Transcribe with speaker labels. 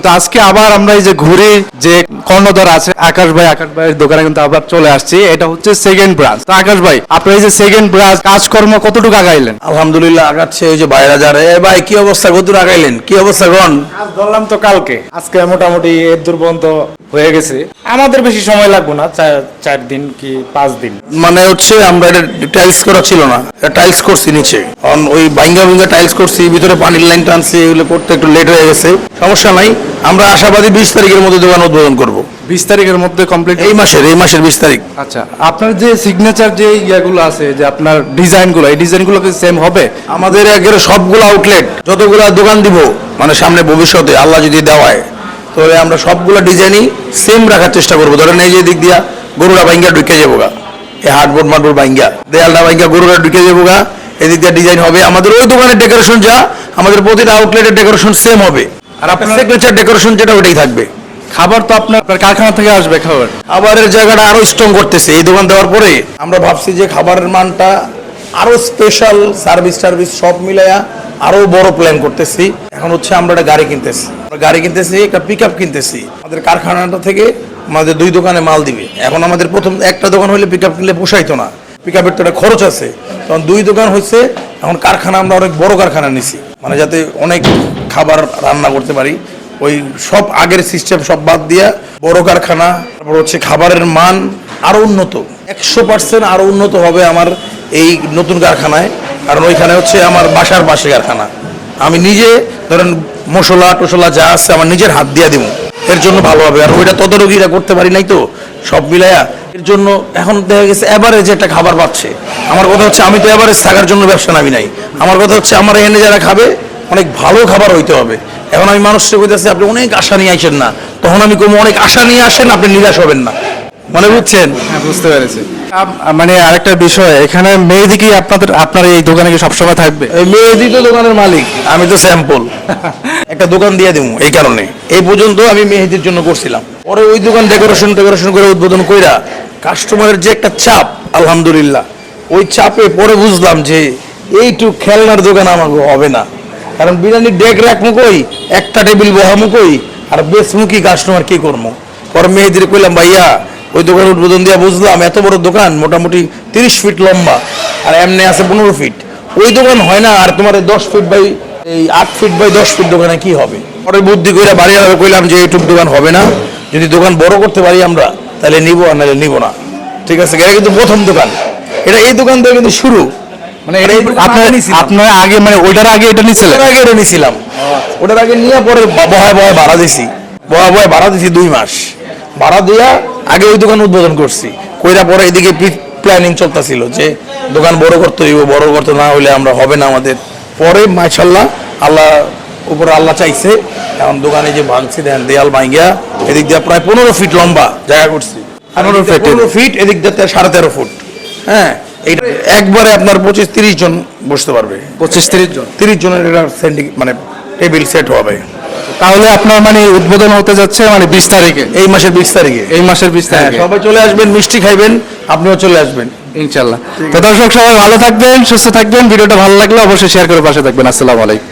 Speaker 1: তো আজকে আবার আমরা এই যে ঘুরি যে কর্ণধার আছে আকাশ ভাইয়ের দোকানে কিন্তু আবার চলে আসছি। এটা হচ্ছে সেকেন্ড ব্রাঞ্চ। তো আকাশ ভাই, আপনার এই যে সেকেন্ড ব্রাঞ্চ কাজকর্ম কতটুকু আগাইলেন?
Speaker 2: আলহামদুলিল্লাহ আগাচ্ছে। ওই যে বাইরে যারে ভাই কি অবস্থা, কতদূর আগাইলেন, কি অবস্থা গন?
Speaker 3: আজ ধরলাম তো কালকে, আজকে মোটামুটি এর দূর পর্যন্ত হয়ে গেছে। আমাদের বেশি সময় লাগবে না, 4 দিন কি 5 দিন।
Speaker 2: মানে হচ্ছে আমরা এটা টাইলস করা ছিল না, টাইলস করছি নিচে, ওই ভাঙ্গা টাইলস করছি, ভিতরে পানির লাইন টানছি, এগুলো করতে একটু লেট হয়ে গেছে। সমস্যা নাই, আমরা আশাবাদী 20 তারিখের মধ্যে দোকান উদ্বোধন করব।
Speaker 1: 20 তারিখের মধ্যে কমপ্লিট?
Speaker 2: এই মাসের 20 তারিখ।
Speaker 1: আচ্ছা, আপনার যে সিগনেচার যে ইয়াগুলো আছে, যে আপনার ডিজাইনগুলো, এই ডিজাইনগুলো কি সেম হবে?
Speaker 2: আমাদের একেবারে সবগুলো আউটলেট যতগুলো দোকান দিব মানে সামনে ভবিষ্যতে আল্লাহ যদি দেওয়ায়, তবে আমরা সবগুলো ডিজাইনই সেম রাখার চেষ্টা করবো। ধরেন এই যে দিক দিয়া গরুরা ভাঙ্গা ঢুকে যাবো গা, এই হাটবোর্ড মাটবোর্ড ভাঙ্গা, দেয়ালটা ভাঙ্গা গরুরা ঢুকে যাবো গা, এদিক দিয়ে ডিজাইন হবে। আমাদের ওই দোকানের ডেকোরেশন যা, আমাদের প্রতিটা আউটলেটের ডেকোরেশন সেম হবে। আর আপনার সিগনেচার ডেকোরেশন যেটা ওটাই থাকবে।
Speaker 1: খাবার তো আপনার কারখানা থেকে আসবে খাবার।
Speaker 2: খাবারের জায়গাটা আরো স্ট্রং করতেছে এই দোকান দেওয়ার পরে। আমরা ভাবছি যে খাবারের মানটা আরো স্পেশাল, সার্ভিস সব মিলাইয়া আরো বড় প্ল্যান করতেছি। এখন হচ্ছে আমরা একটা গাড়ি কিনতেছি, একটা পিক আপ কিনতেছি। আমাদের কারখানাটা থেকে আমাদের 2 দোকানে মাল দিবে। এখন আমাদের প্রথম একটা দোকান হলে পিক আপ কিনলে পোষাইতো না, পিক আপের তো একটা খরচ আছে। তখন 2 দোকান হয়েছে, এখন কারখানা আমরা অনেক বড় কারখানা নিছি, মানে যাতে অনেক খাবার রান্না করতে পারি। ওই সব আগের সিস্টেম সব বাদ দিয়া বড় কারখানা, তারপর হচ্ছে খাবারের মান আরো উন্নত, 100% আরো উন্নত হবে আমার এই নতুন কারখানায়। কারণ ওইখানে হচ্ছে আমার বাসার পাশে কারখানা, আমি নিজে ধরেন মশলা যা আছে আমার নিজের হাত দিয়ে দিব, এর জন্য ভালো হবে। আর ওইটা তদারকিটা করতে পারি নাই তো সব মিলাইয়া, এর জন্য এখন দেখা গেছে এভারেজ একটা খাবার পাচ্ছে। আমার কথা হচ্ছে আমি তো এভারেজ থাকার জন্য ব্যবসা নামি নাই, আমার কথা হচ্ছে আমার এনে যারা খাবে অনেক ভালো খাবার হইতে হবে। এখন আমি মানুষকে বলতেছি আপনি অনেক আশা নিয়ে আসেন না, তখন আমি কম অনেক আশা নিয়ে আসেন, আপনি নিরাশ হবেন না, মানে বুঝছেন?
Speaker 1: হ্যাঁ, বুঝতে পেরেছি। মানে আরেকটা বিষয়, এখানে মেহেদি কি আপনার এই দোকানে কি সবসময় থাকবে?
Speaker 2: মেহেদি তো দোকানের মালিক, আমি তো স্যাম্পল। একটা দোকান দিয়ে দিব, এই কারণে এই পর্যন্ত আমি মেহেদির জন্য করছিলাম। পরে ওই দোকান ডেকোরেশন করে উদ্বোধন কইরা কাস্টমারের যে একটা চাপ, আলহামদুলিল্লাহ ওই চাপে পরে বুঝলাম যে এইটুক খেলনার দোকান আমার হবে না। কারণ বিরিয়ানি ডেক রাখবো কই, একটা টেবিল বহামো কই, আর বেশমুখী কাস্টমার কি করবো। পরে মেহেদির কইলাম ভাইয়া ওই দোকান উদ্বোধন দিয়ে বুঝলাম এত বড় দোকান, মোটামুটি 30 ফিট লম্বা আর এমনি আছে 15 ফিট, ওই দোকান হয় না। আর তোমার 10 feet by 8 feet by 10 feet দোকানে কি হবে। পরে বুদ্ধি করে বাড়ি কইলাম যে এইটুক দোকান হবে না, যদি দোকান বড় করতে পারি আমরা তাহলে নিবো, আর নাহলে নিবো না। ঠিক আছে, এটা কিন্তু প্রথম দোকান, এটা এই দোকান থেকে কিন্তু শুরু। মানে
Speaker 1: আপনার আগে মানে ওইটার আগে এটা নিয়েছিলেন?
Speaker 2: ওটার আগে এটা নিয়েছিলাম, ওটার আগে নিয়ে পরে বহায় ভাড়া দিছি, ভাড়া দিছি 2 মাস ভাড়া দিয়া আগে ওই দোকান উদ্বোধন করছি। কইরা পরে এদিকে প্ল্যানিং চলতেছিল যে দোকান বড় করতে হইব, বড় করতে না হলে আমরা হবে না আমাদের। পরে মাশাআল্লাহ আল্লাহ চাইছে, এখন দোকানে যে ভাঙছি দেন দেয়াল ভাঙ্গিয়া এদিক দিয়ে প্রায় 15 ফিট লম্বা জায়গা করছি, 15 ফিট, এদিক দিয়ে 13.5 ফুট। হ্যাঁ, এইটা একবারে আপনার 25-30 জন বসতে পারবে, 30 জনের এটা মানে টেবিল সেট হবে।
Speaker 1: তাহলে আপনার মানে উদ্বোধন হতে যাচ্ছে মানে 20 তারিখে,
Speaker 2: এই মাসের 20 তারিখে। সবাই চলে আসবেন, মিষ্টি খাইবেন, আপনিও চলে আসবেন
Speaker 1: ইনশাআল্লাহ। তো দর্শক সবাই ভালো থাকবেন, সুস্থ থাকবেন। ভিডিওটা ভালো লাগলে অবশ্যই শেয়ার করে পাশে থাকবেন। আসসালামু আলাইকুম।